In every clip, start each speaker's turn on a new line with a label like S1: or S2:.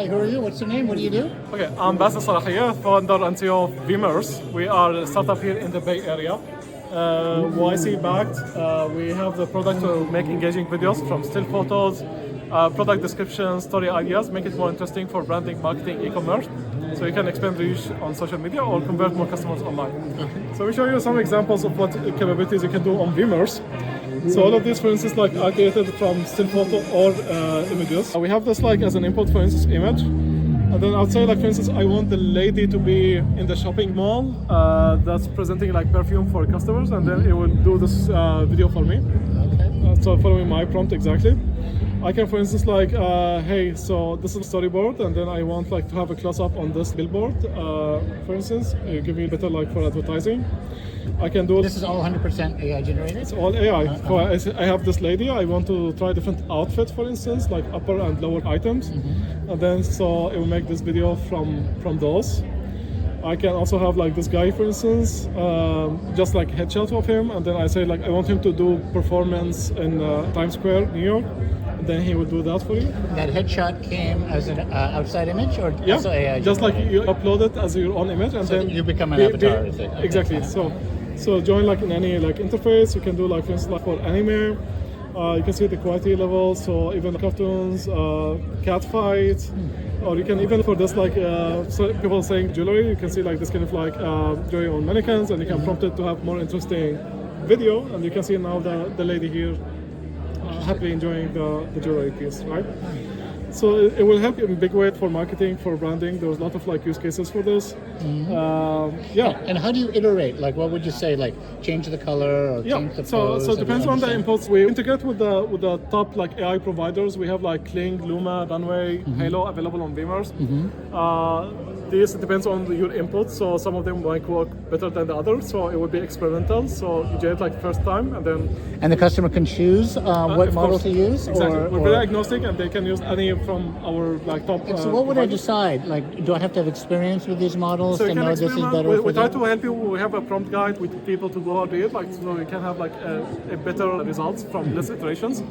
S1: Hi, who are you? What's your name? What do you do?
S2: Okay, I'm Basel Salahieh, founder and CEO of Vimmerse. We are a startup here in the Bay Area. YC backed. We have the product to make engaging videos from still photos, product descriptions, story ideas, make it more interesting for branding, marketing, e-commerce. So you can expand reach on social media or convert more customers online. So we show you some examples of what capabilities you can do on Vimmerse. So all of these, for instance, like are created from still photo or images. We have this like as an input, for instance, image. And then I would say, like, for instance, I want the lady to be in the shopping mall that's presenting like perfume for customers, and then it will do this video for me. So following my prompt exactly. I can, for instance, like, hey, so this is a storyboard, and then I want like to have a close-up on this billboard, for instance. It give me better like for advertising. I can do.
S1: This is all 100% AI generated?
S2: It's all AI. I have this lady, I want to try different outfits, for instance, like upper and lower items. And then so it will make this video from those. I can also have like this guy, for instance, just like headshot of him, and then I say like I want him to do performance in Times Square, New York. And then he will do that for you.
S1: That headshot came as an outside image, or also AI?
S2: Just like you upload it as your own image, and
S1: so
S2: then
S1: you become an avatar. Is it? Okay.
S2: Exactly. So join like in any like interface. You can do like, for instance, like for anime. You can see the quality level. So even cartoons, cat fights, or you can even for this like so people saying jewelry. You can see like this kind of like jewelry on mannequins, and you can prompt it to have more interesting video. And you can see now the lady here happily enjoying the jewelry piece, right? So it will help in big way for marketing, for branding. There's a lot of like use cases for this.
S1: And how do you iterate? Like, what would you say? Like, change the color or change the pose?
S2: So it depends on the inputs. We integrate with the top like AI providers. We have like Kling, Luma, Runway, Halo available on Vimmerse. This depends on your inputs. So some of them might work better than the others. So it will be experimental. So you generate like first time, and then
S1: the customer can choose what model to use.
S2: Exactly. We're very agnostic, and they can use any from our like top.
S1: So what would I decide? Like, do I have to have experience with these models to know this is better?
S2: We try to help you. We have a prompt guide with people to go out read, like so you can have like a better results from less iterations.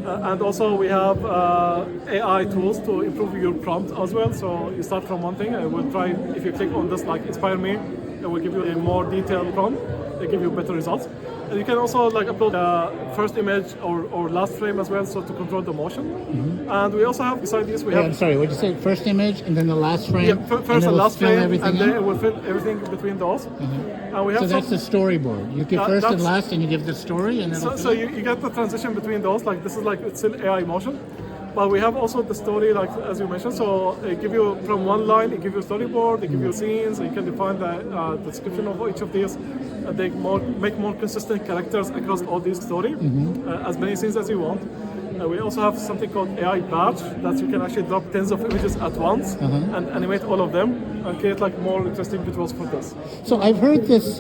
S2: And also we have AI tools to improve your prompt as well. So you start from one thing, and we'll try, if you click on this like inspire me, it will give you a more detailed prompt. They give you better results. And you can also like upload the first image or last frame as well, so to control the motion. And we also have, beside this, we have...
S1: I'm sorry, what did you say? First image and then the last frame?
S2: Yeah, first and last frame, and then it will fill everything between those. And we have
S1: so that's the storyboard. You give first and last, and you give the story, and then
S2: so you get the transition between those. Like this is like, it's still AI motion. But we have also the story, like as you mentioned. So it give you from one line, it give you a storyboard, it give you scenes. You can define the description of each of these. They make more consistent characters across all these story, as many scenes as you want. We also have something called AI batch that you can actually drop tens of images at once and animate all of them and create like more interesting visuals for this.
S1: So I've heard this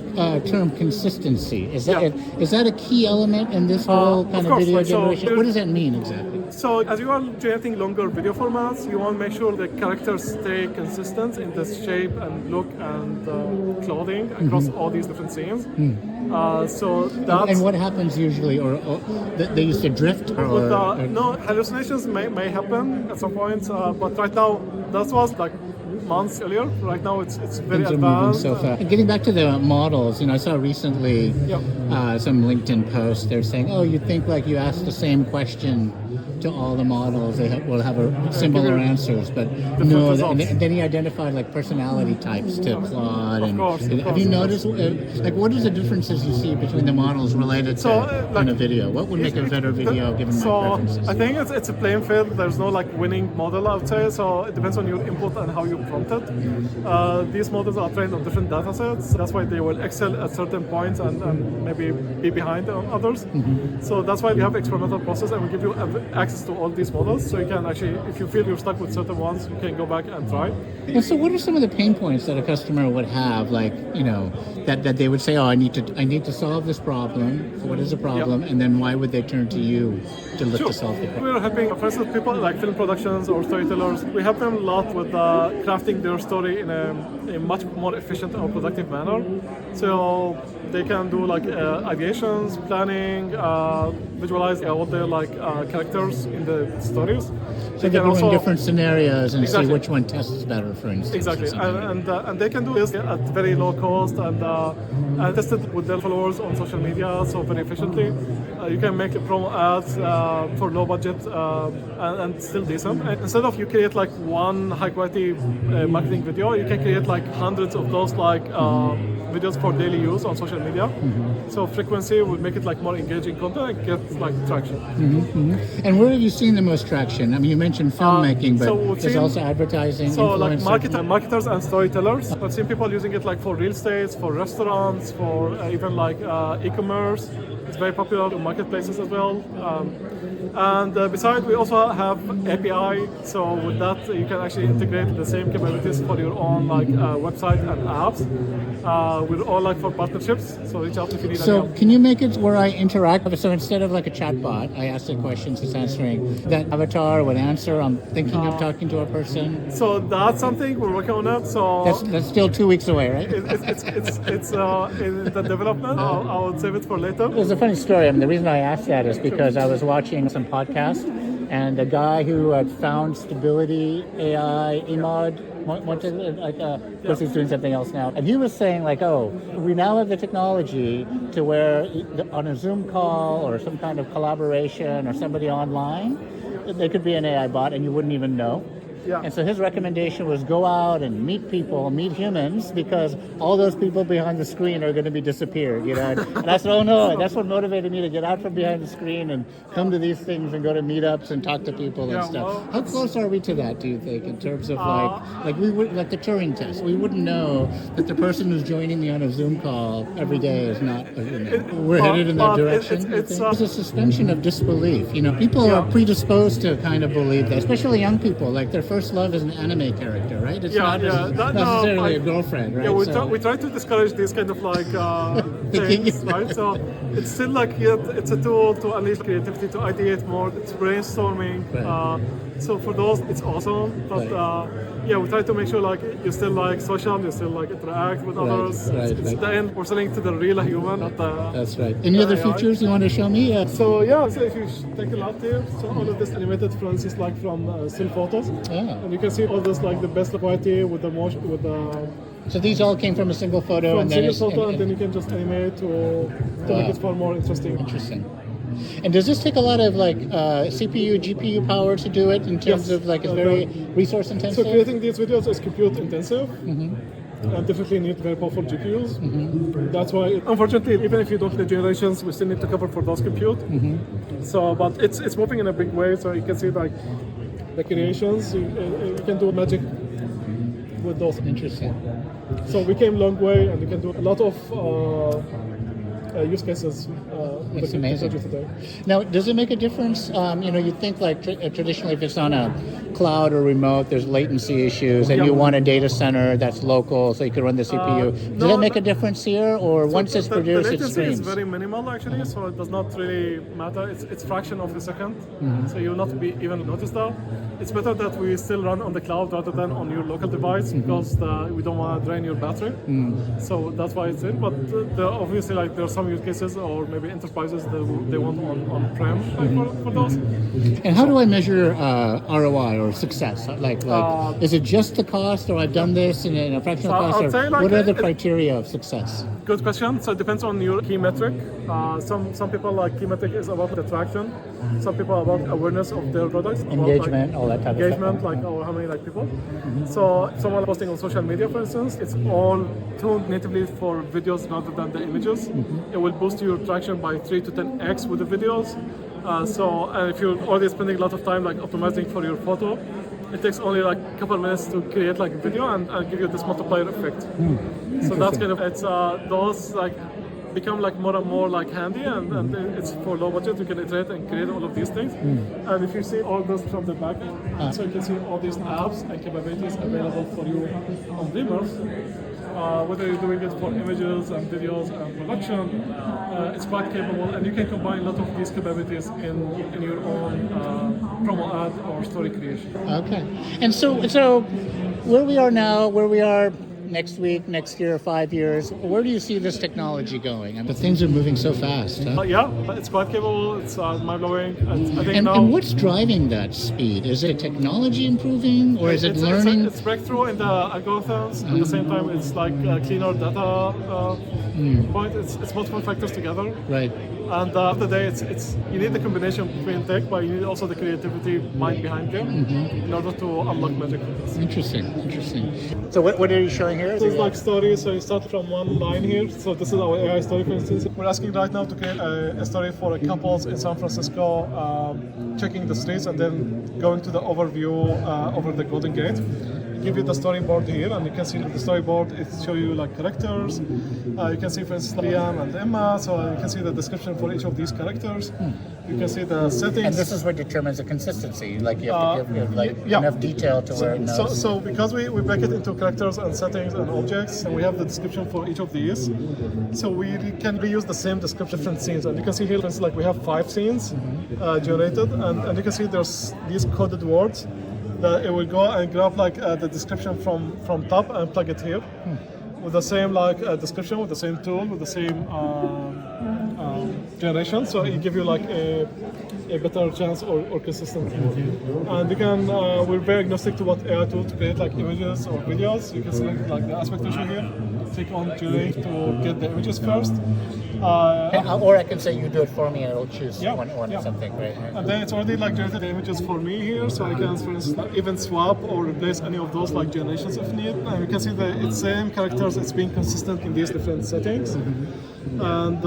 S1: term consistency. Is that a key element in this whole kind of video generation? What does that mean exactly?
S2: So as you are generating longer video formats, you want to make sure the characters stay consistent in the shape and look and clothing across all these different scenes. So that's...
S1: And what happens usually, or they used to drift?
S2: No, hallucinations may happen at some point, but right now, that was like months earlier. Right now, it's very
S1: Things
S2: advanced.
S1: Are moving so fast. And getting back to the models, I saw recently some LinkedIn posts. They're saying, "Oh, you think like you ask the same question to all the models, they will have similar answers, but no." And then he identified like personality types to Claude.
S2: Of course.
S1: Have you noticed like what is the differences you see between the models related to in a video? What would make a better video given my preferences?
S2: I think it's a playing field. There's no like winning model, I would say. So it depends on your input and how you prompt it. These models are trained on different data sets. That's why they will excel at certain points and maybe be behind on others. So that's why we have experimental process, and we give you access to all these models. So you can actually, if you feel you're stuck with certain ones, you can go back and try.
S1: And so what are some of the pain points that a customer would have, like, that they would say, oh, I need to solve this problem. So what is the problem? And then why would they turn to you to look to solve the problem?
S2: We're helping, for instance, people like film productions or storytellers. We help them a lot with crafting their story in a much more efficient or productive manner. So they can do like ideations, planning, visualize all the characters in the stories.
S1: So they go in different scenarios and
S2: Exactly.
S1: see which one tests better, for instance.
S2: Exactly, and they can do this at very low cost and test it with their followers on social media, so very efficiently. You can make promo ads for low budget and still decent. And instead of you create like one high quality marketing video, you can create like hundreds of those videos for daily use on social media. So frequency will make it like more engaging content and get like traction.
S1: And where have you seen the most traction? I mean, you mentioned filmmaking, but there's also advertising.
S2: So like
S1: influencers.
S2: marketers and storytellers. I've seen people using it like for real estate, for restaurants, for even like e-commerce. It's very popular in marketplaces as well. And besides, we also have API. So with that, you can actually integrate the same capabilities for your own website and apps. We're all like for partnerships. So reach out if you need any
S1: So
S2: help.
S1: can you make it where I interact? So instead of like a chatbot, I ask the questions, it's answering. That avatar would answer. I'm thinking of talking to a person.
S2: So that's something we're working on it. So
S1: That's still 2 weeks away, right?
S2: it's in the development. I'll save it for later.
S1: There's a funny story. I mean, the reason I asked that is because I was watching some podcast, and the guy who had found Stability AI, Emad, went to of course he's doing something else now, and he was saying like, oh, we now have the technology to where on a Zoom call or some kind of collaboration or somebody online, there could be an AI bot and you wouldn't even know.
S2: Yeah.
S1: And so his recommendation was go out and meet people, meet humans, because all those people behind the screen are going to be disappeared, you know. And I said, oh no, that's what motivated me to get out from behind the screen and come to these things and go to meetups and talk to people and stuff.
S2: Well,
S1: how close are we to that, do you think, in terms of like we would like the Turing test? We wouldn't know that the person who's joining me on a Zoom call every day is not a human. We're headed in that direction. There's a suspension of disbelief. You know, people are predisposed to kind of believe that, especially young people. Like their first love is an anime character, right? It's not necessarily a girlfriend, right?
S2: Yeah, we try to discourage these kind of things, right? So it's still like it's a tool to unleash creativity, to ideate more, it's brainstorming.
S1: Right.
S2: So for those, it's awesome. But we try to make sure like you still like social, you still like interact with others. It's the end. We're selling to the real human, not the.
S1: That's right. Any other features you want to show me?
S2: So if you take a look here, so all of this animated frames is like from still photos, and you can see all this like the best quality with the motion with the.
S1: So these all came from a single photo,
S2: and then you can just animate to make it far more interesting.
S1: Interesting. And does this take a lot of like CPU, GPU power to do it in terms of like it's very resource intensive?
S2: So creating these videos is compute intensive. And definitely need very powerful GPUs. That's why, unfortunately, even if you don't do generations, we still need to cover for those compute. So, but it's moving in a big way. So you can see like the creations, you can do magic with those.
S1: Interesting.
S2: So we came a long way, and you can do a lot of use cases.
S1: It's amazing.
S2: Today.
S1: Now, does it make a difference? You think like traditionally, if it's on a cloud or remote, there's latency issues, and you want a data center that's local, so you can run the CPU. Does that make a difference here, or once it's produced, it streams?
S2: The latency is very minimal actually, so it does not really matter. It's fraction of a second, so you'll not be even notice that. It's better that we still run on the cloud rather than on your local device because we don't want to drain your battery. So that's why it's in. But obviously, like there are some use cases or maybe enterprises that they want on-prem for those.
S1: And how do I measure ROI or success? Like is it just the cost, or I've done this in a fractional cost, or what are the criteria of success?
S2: Good question. So it depends on your key metric. Some people like key metric is about the traction. Some people about awareness of their products.
S1: Engagement, all that type of stuff.
S2: Engagement, like or how many people. So someone posting on social media, for instance, it's all tuned natively for videos rather than the images. It will boost your traction by 3 to 10x with the videos. So if you're already spending a lot of time like optimizing for your photo, it takes only like a couple of minutes to create like a video and give you this multiplier effect. So that's kind of those like become like more and more like handy, and it's for low budget. You can iterate and create all of these things. And if you see all this from the back, so you can see all these apps and capabilities available for you on Vimmerse. Whether you're doing it for images and videos and production, it's quite capable, and you can combine a lot of these capabilities in your own promo ad or story creation.
S1: Okay, and so where we are now, where we are next week, next year, 5 years? Where do you see this technology going? I mean, the things are moving so fast. Huh?
S2: Yeah, it's quite capable. It's mind-blowing. I think
S1: And,
S2: now.
S1: and what's driving that speed? Is it technology improving, or is it learning?
S2: It's breakthrough in the algorithms. At the same time, it's like a cleaner data point. It's multiple factors together.
S1: Right.
S2: And at the day, it's you need the combination between tech, but you need also the creativity mind behind them in order to unlock magic.
S1: Interesting. So what are you showing here?
S2: This is like stories. So you start from one line here. So this is our AI story, for instance. We're asking right now to create a story for a couples in San Francisco checking the streets and then going to the overview over the Golden Gate. Give you the storyboard here, and you can see the storyboard. It show you like characters. You can see, for instance, Liam and Emma. So you can see the description for each of these characters. You can see the settings.
S1: And this is what determines the consistency. Like you have to give like enough detail to where it knows.
S2: So because we break it into characters and settings and objects, and we have the description for each of these, so we can reuse the same description different scenes. And you can see here, for instance, like we have 5 scenes generated, and you can see there's these coded words that it will go and grab like the description from top and plug it here with the same like description, with the same tool, with the same generation. So it give you like a better chance or consistency. And you can we're very agnostic to what AI tool to create like images or videos. You can select like the aspect ratio here, click on generate to get the images first.
S1: Or I can say you do it for me and it'll choose one or something, right?
S2: And then it's already like generated the images for me here, so I can, for instance, like, even swap or replace any of those like generations if need. And you can see the it's same characters, it's being consistent in these different settings. And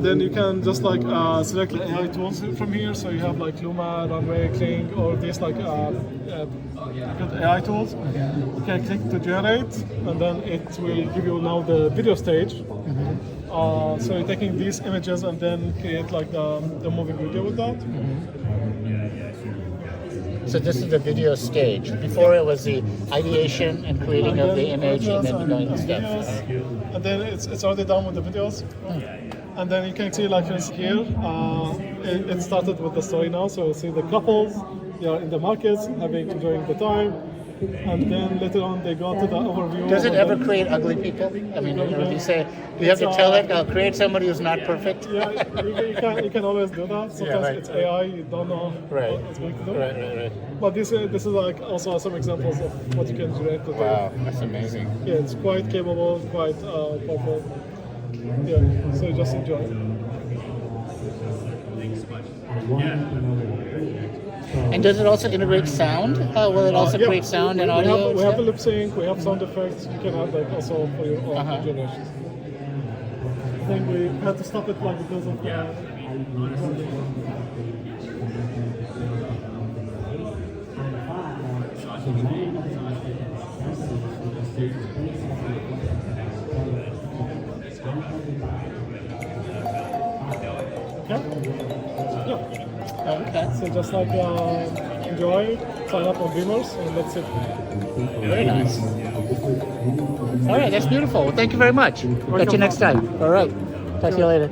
S2: then you can just like select the AI tools from here. So you have like Luma, Runway, Kling, or these like good AI tools. You can click to generate, and then it will give you now the video stage. So you're taking these images and then create like the moving video with that.
S1: So this is the video stage. Before it was the ideation and creating of the image and then going to steps.
S2: And then it's already done with the videos. And then you can see like it's here, it started with the story now. So you see the couples, they are in the markets, having enjoying the time. And then later on they go to the overview.
S1: Does it ever create ugly people? I mean, you say you have to tell it, I'll create somebody who's not perfect.
S2: Yeah, you can always do that. Sometimes it's AI, you don't know what it's going to do.
S1: Right.
S2: But this is like also some examples of what you can generate today.
S1: Wow, that's amazing.
S2: Yeah, it's quite capable, quite powerful. Yeah, so just enjoy.
S1: And does it also integrate sound? Will it also create sound and audio?
S2: We have a lip sync, we have sound effects. You can add like also for your own generations. I think we had to stop it like because of Okay. So just like enjoy, sign up on Vimmerse, and that's it.
S1: Very nice. All right, that's beautiful. Well, thank you very much. Catch you next time. All right. Talk to you later.